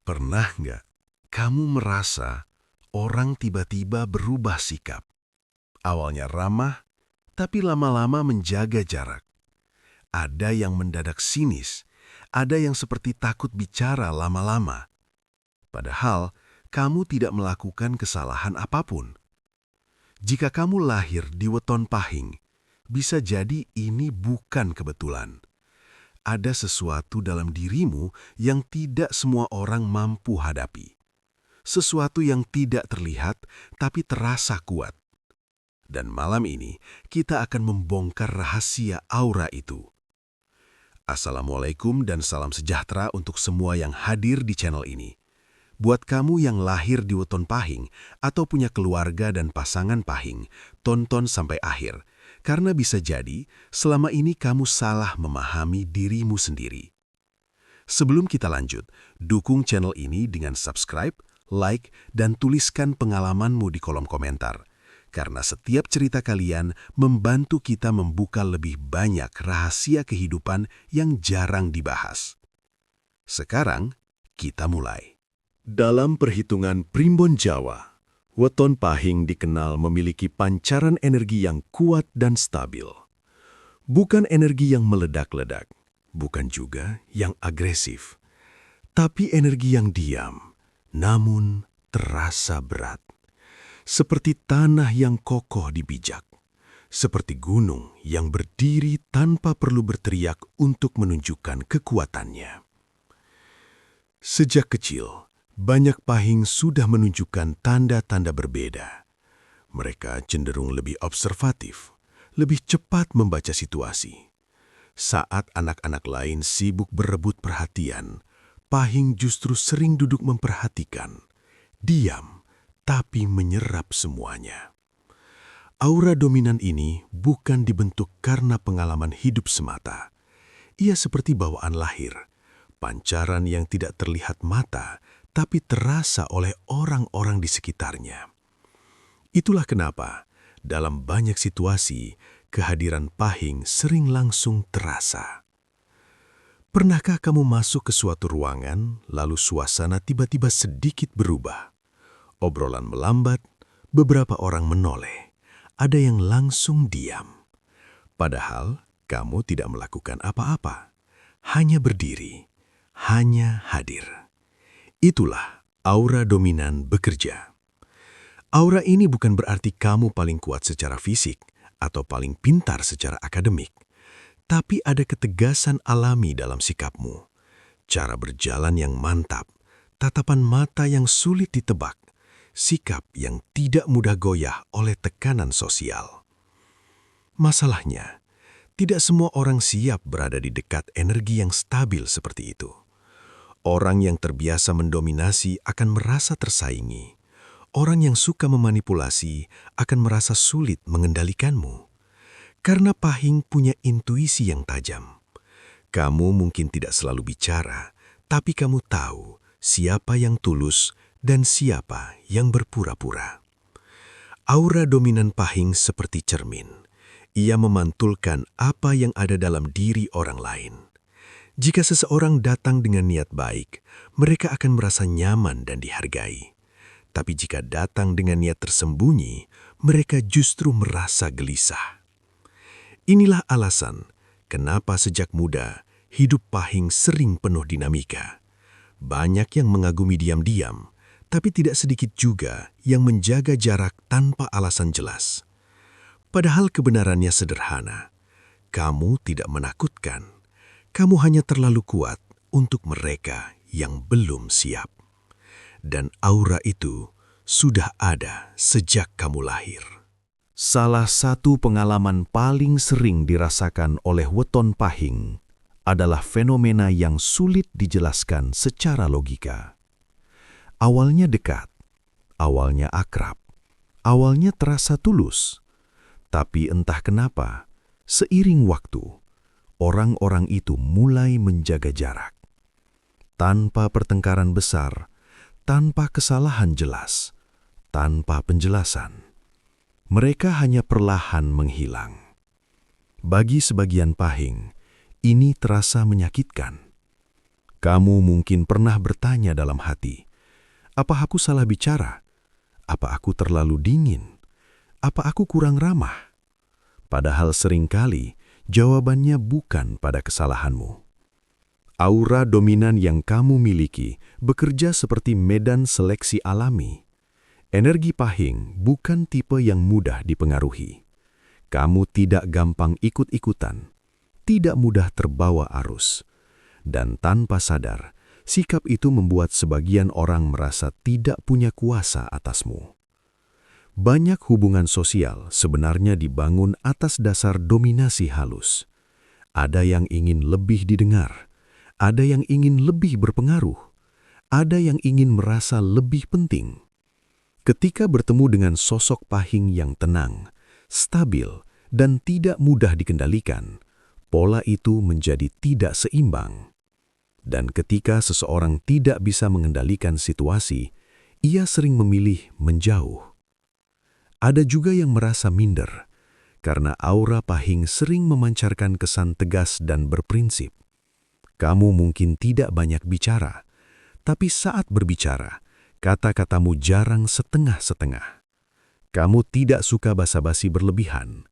Pernah nggak kamu merasa orang tiba-tiba berubah sikap? Awalnya ramah, tapi lama-lama menjaga jarak. Ada yang mendadak sinis, ada yang seperti takut bicara lama-lama. Padahal, kamu tidak melakukan kesalahan apapun. Jika kamu lahir di weton pahing, bisa jadi ini bukan kebetulan. Ada sesuatu dalam dirimu yang tidak semua orang mampu hadapi. Sesuatu yang tidak terlihat tapi terasa kuat. Dan malam ini kita akan membongkar rahasia aura itu. Assalamualaikum dan salam sejahtera untuk semua yang hadir di channel ini. Buat kamu yang lahir di weton pahing atau punya keluarga dan pasangan pahing, tonton sampai akhir. Karena bisa jadi selama ini kamu salah memahami dirimu sendiri. Sebelum kita lanjut, dukung channel ini dengan subscribe, like, dan tuliskan pengalamanmu di kolom komentar. Karena setiap cerita kalian membantu kita membuka lebih banyak rahasia kehidupan yang jarang dibahas. Sekarang, kita mulai. Dalam perhitungan primbon Jawa, weton pahing dikenal memiliki pancaran energi yang kuat dan stabil. Bukan energi yang meledak-ledak, bukan juga yang agresif, tapi energi yang diam, namun terasa berat. Seperti tanah yang kokoh dipijak, seperti gunung yang berdiri tanpa perlu berteriak untuk menunjukkan kekuatannya. Sejak kecil, banyak pahing sudah menunjukkan tanda-tanda berbeda. Mereka cenderung lebih observatif, lebih cepat membaca situasi. Saat anak-anak lain sibuk berebut perhatian, pahing justru sering duduk memperhatikan, diam, tapi menyerap semuanya. Aura dominan ini bukan dibentuk karena pengalaman hidup semata. Ia seperti bawaan lahir, pancaran yang tidak terlihat mata, tapi terasa oleh orang-orang di sekitarnya. Itulah kenapa, dalam banyak situasi, kehadiran pahing sering langsung terasa. Pernahkah kamu masuk ke suatu ruangan, lalu suasana tiba-tiba sedikit berubah? Obrolan melambat, beberapa orang menoleh, ada yang langsung diam. Padahal, kamu tidak melakukan apa-apa, hanya berdiri, hanya hadir. Itulah aura dominan bekerja. Aura ini bukan berarti kamu paling kuat secara fisik atau paling pintar secara akademik, tapi ada ketegasan alami dalam sikapmu, cara berjalan yang mantap, tatapan mata yang sulit ditebak, sikap yang tidak mudah goyah oleh tekanan sosial. Masalahnya, tidak semua orang siap berada di dekat energi yang stabil seperti itu. Orang yang terbiasa mendominasi akan merasa tersaingi. Orang yang suka memanipulasi akan merasa sulit mengendalikanmu. Karena pahing punya intuisi yang tajam. Kamu mungkin tidak selalu bicara, tapi kamu tahu siapa yang tulus dan siapa yang berpura-pura. Aura dominan pahing seperti cermin. Ia memantulkan apa yang ada dalam diri orang lain. Jika seseorang datang dengan niat baik, mereka akan merasa nyaman dan dihargai. Tapi jika datang dengan niat tersembunyi, mereka justru merasa gelisah. Inilah alasan kenapa sejak muda hidup pahing sering penuh dinamika. Banyak yang mengagumi diam-diam, tapi tidak sedikit juga yang menjaga jarak tanpa alasan jelas. Padahal kebenarannya sederhana. Kamu tidak menakutkan. Kamu hanya terlalu kuat untuk mereka yang belum siap. Dan aura itu sudah ada sejak kamu lahir. Salah satu pengalaman paling sering dirasakan oleh weton pahing adalah fenomena yang sulit dijelaskan secara logika. Awalnya dekat, awalnya akrab, awalnya terasa tulus. Tapi entah kenapa, seiring waktu, orang-orang itu mulai menjaga jarak. Tanpa pertengkaran besar, tanpa kesalahan jelas, tanpa penjelasan. Mereka hanya perlahan menghilang. Bagi sebagian pahing, ini terasa menyakitkan. Kamu mungkin pernah bertanya dalam hati, apa aku salah bicara? Apa aku terlalu dingin? Apa aku kurang ramah? Padahal seringkali jawabannya bukan pada kesalahanmu. Aura dominan yang kamu miliki bekerja seperti medan seleksi alami. Energi pahing bukan tipe yang mudah dipengaruhi. Kamu tidak gampang ikut-ikutan, tidak mudah terbawa arus. Dan tanpa sadar, sikap itu membuat sebagian orang merasa tidak punya kuasa atasmu. Banyak hubungan sosial sebenarnya dibangun atas dasar dominasi halus. Ada yang ingin lebih didengar, ada yang ingin lebih berpengaruh, ada yang ingin merasa lebih penting. Ketika bertemu dengan sosok pahing yang tenang, stabil, dan tidak mudah dikendalikan, pola itu menjadi tidak seimbang. Dan ketika seseorang tidak bisa mengendalikan situasi, ia sering memilih menjauh. Ada juga yang merasa minder, karena aura pahing sering memancarkan kesan tegas dan berprinsip. Kamu mungkin tidak banyak bicara, tapi saat berbicara, kata-katamu jarang setengah-setengah. Kamu tidak suka basa-basi berlebihan.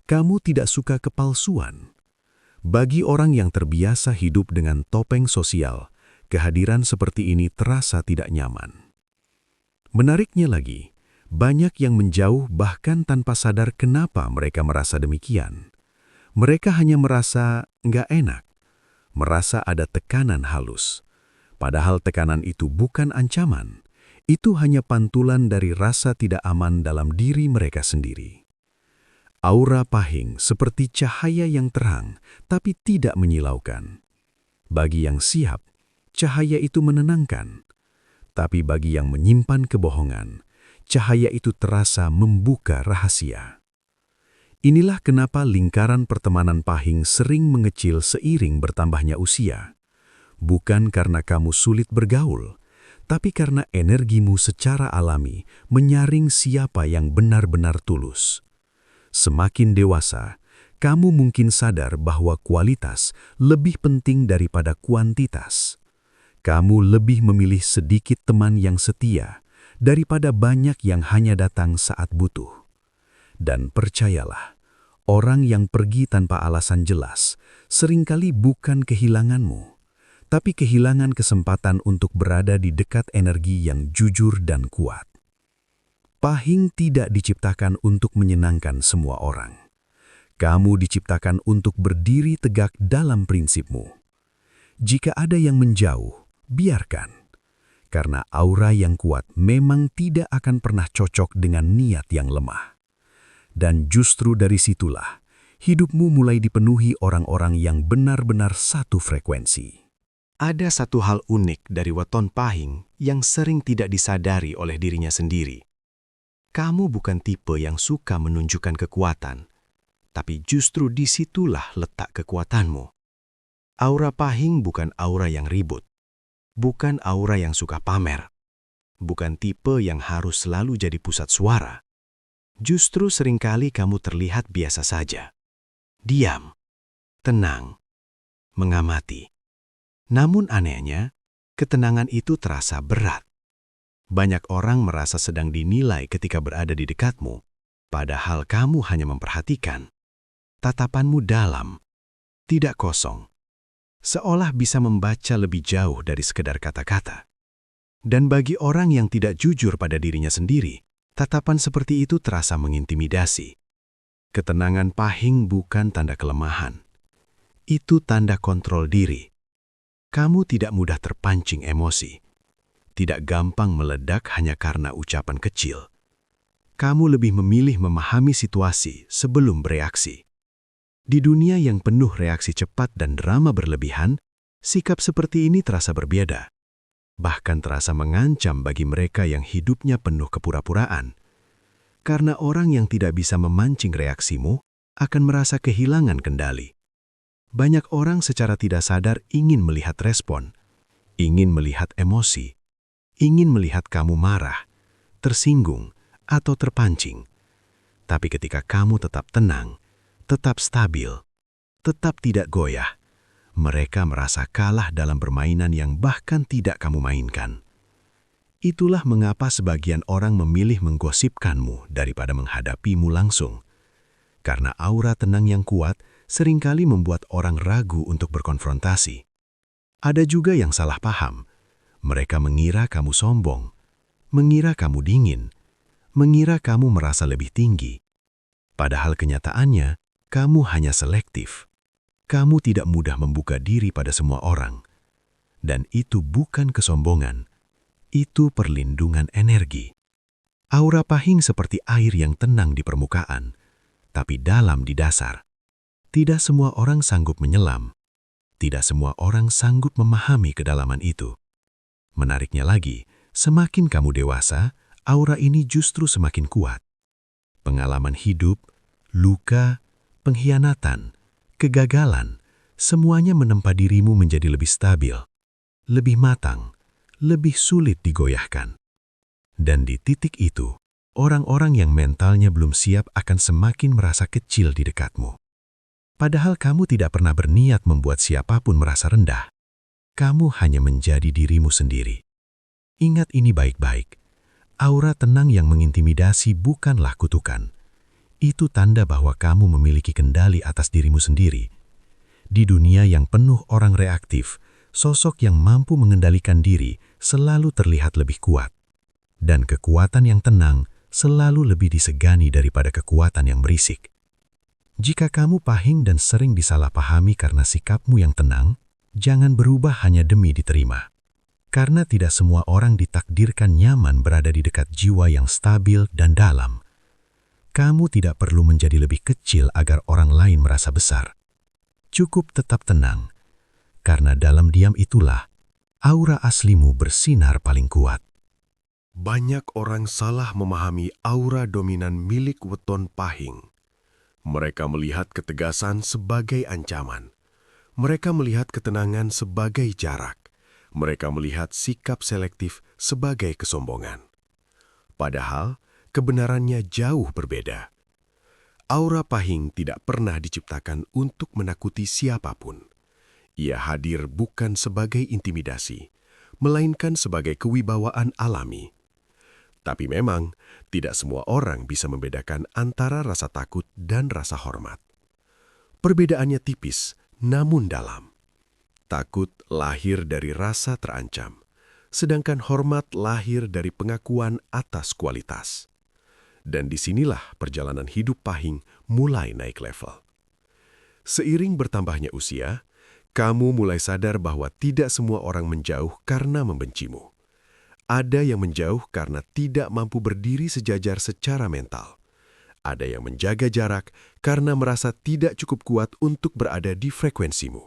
Kamu tidak suka kepalsuan. Bagi orang yang terbiasa hidup dengan topeng sosial, kehadiran seperti ini terasa tidak nyaman. Menariknya lagi, banyak yang menjauh bahkan tanpa sadar kenapa mereka merasa demikian. Mereka hanya merasa nggak enak, merasa ada tekanan halus. Padahal tekanan itu bukan ancaman, itu hanya pantulan dari rasa tidak aman dalam diri mereka sendiri. Aura pahing seperti cahaya yang terang, tapi tidak menyilaukan. Bagi yang siap, cahaya itu menenangkan. Tapi bagi yang menyimpan kebohongan, cahaya itu terasa membuka rahasia. Inilah kenapa lingkaran pertemanan pahing sering mengecil seiring bertambahnya usia. Bukan karena kamu sulit bergaul, tapi karena energimu secara alami menyaring siapa yang benar-benar tulus. Semakin dewasa, kamu mungkin sadar bahwa kualitas lebih penting daripada kuantitas. Kamu lebih memilih sedikit teman yang setia daripada banyak yang hanya datang saat butuh. Dan percayalah, orang yang pergi tanpa alasan jelas seringkali bukan kehilanganmu, tapi kehilangan kesempatan untuk berada di dekat energi yang jujur dan kuat. Pahing tidak diciptakan untuk menyenangkan semua orang. Kamu diciptakan untuk berdiri tegak dalam prinsipmu. Jika ada yang menjauh, biarkan. Karena aura yang kuat memang tidak akan pernah cocok dengan niat yang lemah. Dan justru dari situlah, hidupmu mulai dipenuhi orang-orang yang benar-benar satu frekuensi. Ada satu hal unik dari weton pahing yang sering tidak disadari oleh dirinya sendiri. Kamu bukan tipe yang suka menunjukkan kekuatan, tapi justru disitulah letak kekuatanmu. Aura pahing bukan aura yang ribut, bukan aura yang suka pamer, bukan tipe yang harus selalu jadi pusat suara. Justru seringkali kamu terlihat biasa saja, diam, tenang, mengamati. Namun anehnya, ketenangan itu terasa berat. Banyak orang merasa sedang dinilai ketika berada di dekatmu, padahal kamu hanya memperhatikan. Tatapanmu dalam, tidak kosong, seolah bisa membaca lebih jauh dari sekedar kata-kata. Dan bagi orang yang tidak jujur pada dirinya sendiri, tatapan seperti itu terasa mengintimidasi. Ketenangan pahing bukan tanda kelemahan. Itu tanda kontrol diri. Kamu tidak mudah terpancing emosi, tidak gampang meledak hanya karena ucapan kecil. Kamu lebih memilih memahami situasi sebelum bereaksi. Di dunia yang penuh reaksi cepat dan drama berlebihan, sikap seperti ini terasa berbeda. Bahkan terasa mengancam bagi mereka yang hidupnya penuh kepura-puraan. Karena orang yang tidak bisa memancing reaksimu akan merasa kehilangan kendali. Banyak orang secara tidak sadar ingin melihat respon, ingin melihat emosi, ingin melihat kamu marah, tersinggung, atau terpancing. Tapi ketika kamu tetap tenang, tetap stabil, tetap tidak goyah, Mereka merasa kalah dalam permainan yang bahkan tidak kamu mainkan. Itulah mengapa sebagian orang memilih menggosipkanmu daripada menghadapimu langsung. Karena aura tenang yang kuat seringkali membuat orang ragu untuk berkonfrontasi. Ada juga yang salah paham. Mereka mengira kamu sombong, mengira kamu dingin, mengira kamu merasa lebih tinggi. Padahal kenyataannya, kamu hanya selektif. Kamu tidak mudah membuka diri pada semua orang. Dan itu bukan kesombongan, itu perlindungan energi. Aura pahing seperti air yang tenang di permukaan, tapi dalam di dasar. Tidak semua orang sanggup menyelam. Tidak semua orang sanggup memahami kedalaman itu. Menariknya lagi, semakin kamu dewasa, aura ini justru semakin kuat. Pengalaman hidup, luka, pengkhianatan, kegagalan, semuanya menempa dirimu menjadi lebih stabil, lebih matang, lebih sulit digoyahkan. Dan di titik itu, orang-orang yang mentalnya belum siap akan semakin merasa kecil di dekatmu. Padahal kamu tidak pernah berniat membuat siapapun merasa rendah. Kamu hanya menjadi dirimu sendiri. Ingat ini baik-baik. Aura tenang yang mengintimidasi bukanlah kutukan. Itu tanda bahwa kamu memiliki kendali atas dirimu sendiri. Di dunia yang penuh orang reaktif, sosok yang mampu mengendalikan diri selalu terlihat lebih kuat. Dan kekuatan yang tenang selalu lebih disegani daripada kekuatan yang berisik. Jika kamu pahing dan sering disalahpahami karena sikapmu yang tenang, jangan berubah hanya demi diterima. Karena tidak semua orang ditakdirkan nyaman berada di dekat jiwa yang stabil dan dalam. Kamu tidak perlu menjadi lebih kecil agar orang lain merasa besar. Cukup tetap tenang, karena dalam diam itulah aura aslimu bersinar paling kuat. Banyak orang salah memahami aura dominan milik weton pahing. Mereka melihat ketegasan sebagai ancaman. Mereka melihat ketenangan sebagai jarak. Mereka melihat sikap selektif sebagai kesombongan. Padahal, kebenarannya jauh berbeda. Aura pahing tidak pernah diciptakan untuk menakuti siapapun. Ia hadir bukan sebagai intimidasi, melainkan sebagai kewibawaan alami. Tapi memang, tidak semua orang bisa membedakan antara rasa takut dan rasa hormat. Perbedaannya tipis, namun dalam. Takut lahir dari rasa terancam, sedangkan hormat lahir dari pengakuan atas kualitas. Dan disinilah perjalanan hidup pahing mulai naik level. Seiring bertambahnya usia, kamu mulai sadar bahwa tidak semua orang menjauh karena membencimu. Ada yang menjauh karena tidak mampu berdiri sejajar secara mental. Ada yang menjaga jarak karena merasa tidak cukup kuat untuk berada di frekuensimu.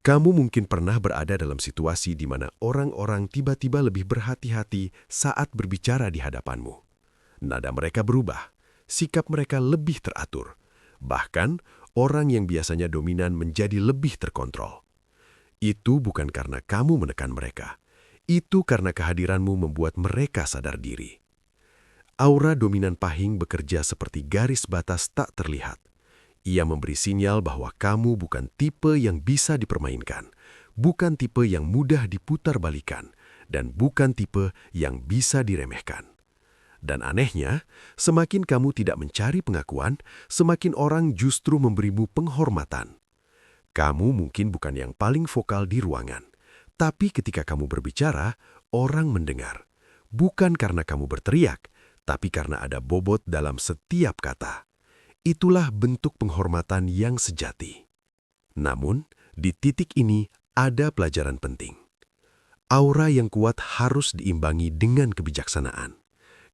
Kamu mungkin pernah berada dalam situasi di mana orang-orang tiba-tiba lebih berhati-hati saat berbicara di hadapanmu. Nada mereka berubah, sikap mereka lebih teratur. Bahkan, orang yang biasanya dominan menjadi lebih terkontrol. Itu bukan karena kamu menekan mereka. Itu karena kehadiranmu membuat mereka sadar diri. Aura dominan pahing bekerja seperti garis batas tak terlihat. Ia memberi sinyal bahwa kamu bukan tipe yang bisa dipermainkan, bukan tipe yang mudah diputar-balikan, dan bukan tipe yang bisa diremehkan. Dan anehnya, semakin kamu tidak mencari pengakuan, semakin orang justru memberimu penghormatan. Kamu mungkin bukan yang paling vokal di ruangan. Tapi ketika kamu berbicara, orang mendengar. Bukan karena kamu berteriak, tapi karena ada bobot dalam setiap kata. Itulah bentuk penghormatan yang sejati. Namun, di titik ini ada pelajaran penting. Aura yang kuat harus diimbangi dengan kebijaksanaan.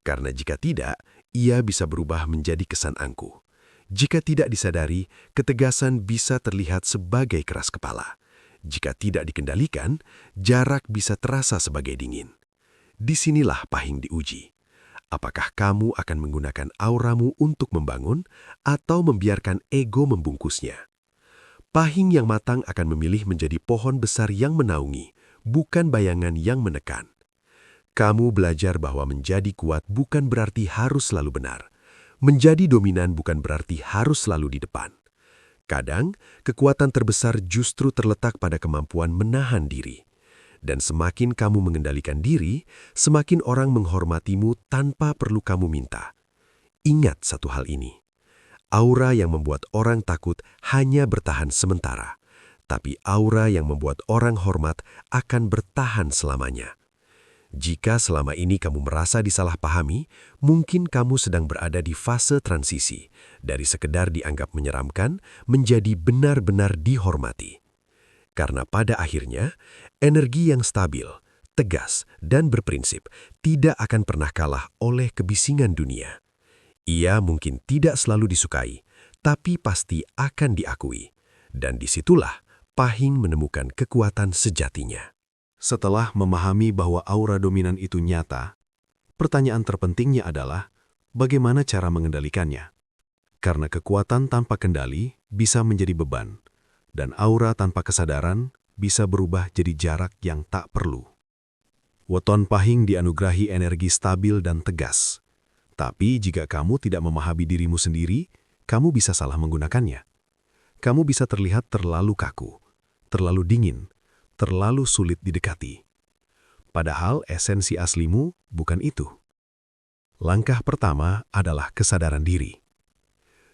Karena jika tidak, ia bisa berubah menjadi kesan angkuh. Jika tidak disadari, ketegasan bisa terlihat sebagai keras kepala. Jika tidak dikendalikan, jarak bisa terasa sebagai dingin. Disinilah pahing diuji. Apakah kamu akan menggunakan auramu untuk membangun atau membiarkan ego membungkusnya? Pahing yang matang akan memilih menjadi pohon besar yang menaungi, bukan bayangan yang menekan. Kamu belajar bahwa menjadi kuat bukan berarti harus selalu benar. Menjadi dominan bukan berarti harus selalu di depan. Kadang, kekuatan terbesar justru terletak pada kemampuan menahan diri. Dan semakin kamu mengendalikan diri, semakin orang menghormatimu tanpa perlu kamu minta. Ingat satu hal ini. Aura yang membuat orang takut hanya bertahan sementara. Tapi aura yang membuat orang hormat akan bertahan selamanya. Jika selama ini kamu merasa disalahpahami, mungkin kamu sedang berada di fase transisi, dari sekedar dianggap menyeramkan menjadi benar-benar dihormati. Karena pada akhirnya, energi yang stabil, tegas, dan berprinsip tidak akan pernah kalah oleh kebisingan dunia. Ia mungkin tidak selalu disukai, tapi pasti akan diakui. Dan disitulah Pahing menemukan kekuatan sejatinya. Setelah memahami bahwa aura dominan itu nyata, pertanyaan terpentingnya adalah bagaimana cara mengendalikannya. Karena kekuatan tanpa kendali bisa menjadi beban, dan aura tanpa kesadaran bisa berubah jadi jarak yang tak perlu. Weton Pahing dianugerahi energi stabil dan tegas. Tapi jika kamu tidak memahami dirimu sendiri, kamu bisa salah menggunakannya. Kamu bisa terlihat terlalu kaku, terlalu dingin, terlalu sulit didekati. Padahal esensi aslimu bukan itu. Langkah pertama adalah kesadaran diri.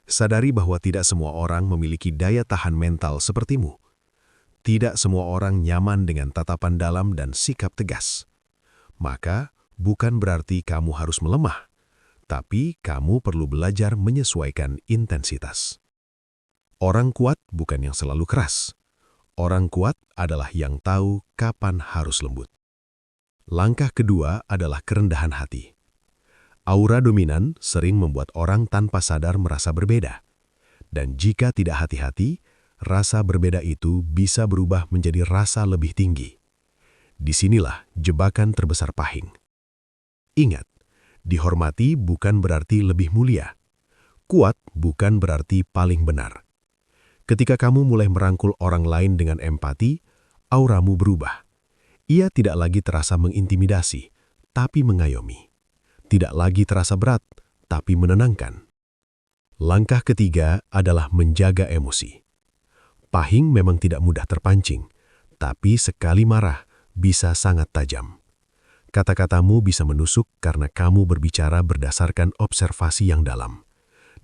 Sadari bahwa tidak semua orang memiliki daya tahan mental sepertimu. Tidak semua orang nyaman dengan tatapan dalam dan sikap tegas. Maka, bukan berarti kamu harus melemah, tapi kamu perlu belajar menyesuaikan intensitas. Orang kuat bukan yang selalu keras. Orang kuat adalah yang tahu kapan harus lembut. Langkah kedua adalah kerendahan hati. Aura dominan sering membuat orang tanpa sadar merasa berbeda. Dan jika tidak hati-hati, rasa berbeda itu bisa berubah menjadi rasa lebih tinggi. Disinilah jebakan terbesar Pahing. Ingat, dihormati bukan berarti lebih mulia. Kuat bukan berarti paling benar. Ketika kamu mulai merangkul orang lain dengan empati, auramu berubah. Ia tidak lagi terasa mengintimidasi, tapi mengayomi. Tidak lagi terasa berat, tapi menenangkan. Langkah ketiga adalah menjaga emosi. Pahing memang tidak mudah terpancing, tapi sekali marah bisa sangat tajam. Kata-katamu bisa menusuk karena kamu berbicara berdasarkan observasi yang dalam.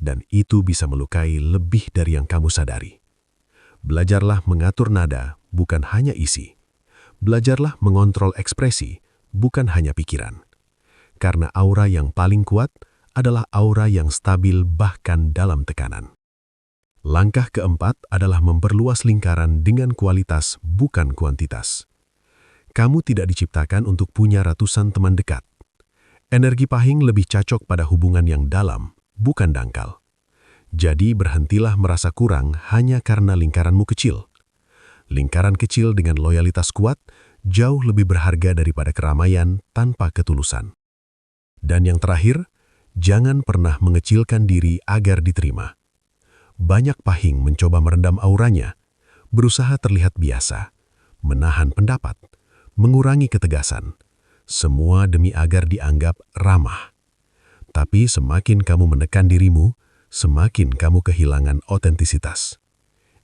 Dan itu bisa melukai lebih dari yang kamu sadari. Belajarlah mengatur nada, bukan hanya isi. Belajarlah mengontrol ekspresi, bukan hanya pikiran. Karena aura yang paling kuat adalah aura yang stabil bahkan dalam tekanan. Langkah keempat adalah memperluas lingkaran dengan kualitas, bukan kuantitas. Kamu tidak diciptakan untuk punya ratusan teman dekat. Energi Pahing lebih cocok pada hubungan yang dalam, bukan dangkal. Jadi berhentilah merasa kurang hanya karena lingkaranmu kecil. Lingkaran kecil dengan loyalitas kuat jauh lebih berharga daripada keramaian tanpa ketulusan. Dan yang terakhir, jangan pernah mengecilkan diri agar diterima. Banyak Pahing mencoba merendam auranya, berusaha terlihat biasa, menahan pendapat, mengurangi ketegasan, semua demi agar dianggap ramah. Tapi semakin kamu menekan dirimu, semakin kamu kehilangan otentisitas.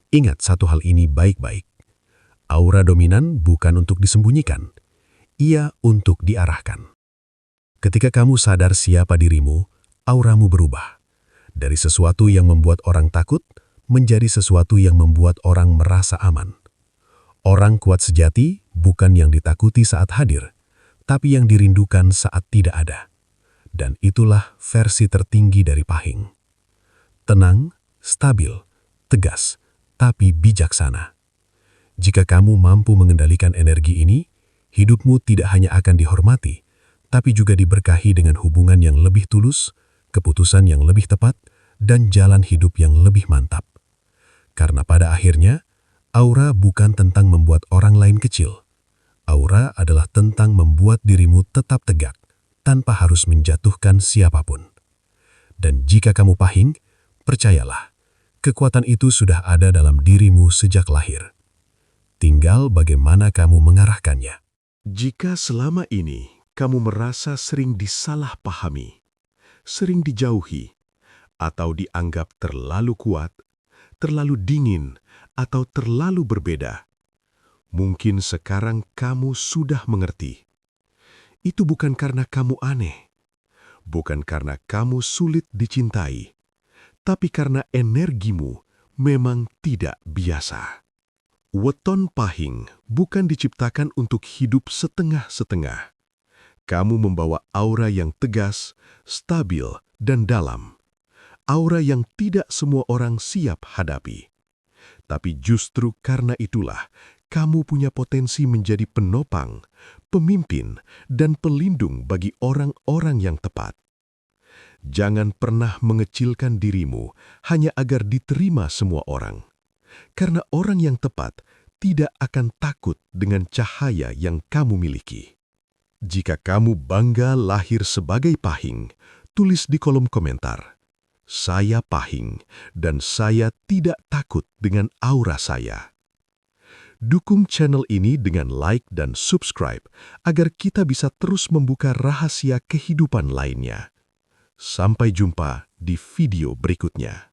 Ingat satu hal ini baik-baik. Aura dominan bukan untuk disembunyikan. Ia untuk diarahkan. Ketika kamu sadar siapa dirimu, auramu berubah. Dari sesuatu yang membuat orang takut, menjadi sesuatu yang membuat orang merasa aman. Orang kuat sejati bukan yang ditakuti saat hadir, tapi yang dirindukan saat tidak ada. Dan itulah versi tertinggi dari Pahing. Tenang, stabil, tegas, tapi bijaksana. Jika kamu mampu mengendalikan energi ini, hidupmu tidak hanya akan dihormati, tapi juga diberkahi dengan hubungan yang lebih tulus, keputusan yang lebih tepat, dan jalan hidup yang lebih mantap. Karena pada akhirnya, aura bukan tentang membuat orang lain kecil. Aura adalah tentang membuat dirimu tetap tegak, tanpa harus menjatuhkan siapapun. Dan jika kamu Pahing, percayalah, kekuatan itu sudah ada dalam dirimu sejak lahir. Tinggal bagaimana kamu mengarahkannya. Jika selama ini kamu merasa sering disalahpahami, sering dijauhi, atau dianggap terlalu kuat, terlalu dingin, atau terlalu berbeda. Mungkin sekarang kamu sudah mengerti. Itu bukan karena kamu aneh, bukan karena kamu sulit dicintai, tapi karena energimu memang tidak biasa. Weton pahing bukan diciptakan untuk hidup setengah-setengah. Kamu membawa aura yang tegas, stabil, dan dalam. Aura yang tidak semua orang siap hadapi. Tapi justru karena itulah, kamu punya potensi menjadi penopang, pemimpin, dan pelindung bagi orang-orang yang tepat. Jangan pernah mengecilkan dirimu hanya agar diterima semua orang. Karena orang yang tepat tidak akan takut dengan cahaya yang kamu miliki. Jika kamu bangga lahir sebagai pahing, tulis di kolom komentar, "Saya pahing dan saya tidak takut dengan aura saya." Dukung channel ini dengan like dan subscribe agar kita bisa terus membuka rahasia kehidupan lainnya. Sampai jumpa di video berikutnya.